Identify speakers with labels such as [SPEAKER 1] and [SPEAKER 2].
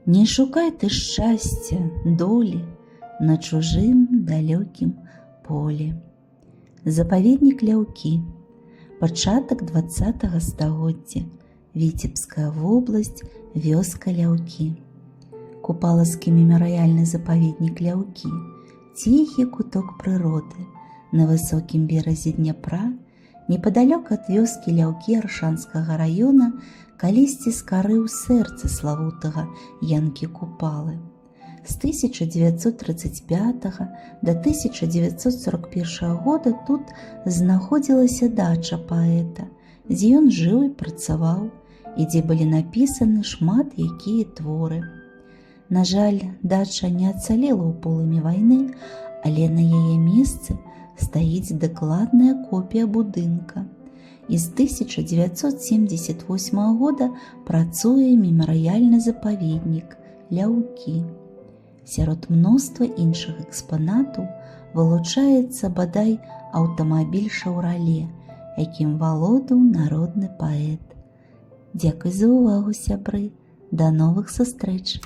[SPEAKER 1] Не шукай ты шчасця, долі на чужым далёкім полі. Запаведнік Ляўкі. Пачатак 20 стагоддзя. Віцебская вобласць, вёска Ляўкі. Купалаўскі мемарыяльны запаведнік Ляўкі. Ціхі куток прыроды на высокім беразе Дняпра, непадалёк ад вёскі Ляўкі Аршанскага раёна, калісьці скарыў сэрца славутага Янкі Купалы. З 1935 до 1941 года тут знаходзілася дача паэта, дзе ён жыў і працаваў, і дзе былі напісаны шмат якія творы. На жаль, дача не ацалела ў полымі вайны, але на яе месцы стаіць дакладная копія будынка. І з 1978 года працуе мемарыяльны запаведнік Ляўкі. Сярод мноства іншых экспанатаў вылучаецца бадай аўтамабіль «Шаўрале», якім валодаў народны паэт. Дзякуй за ўвагу, сябры. Да новых сустрэч!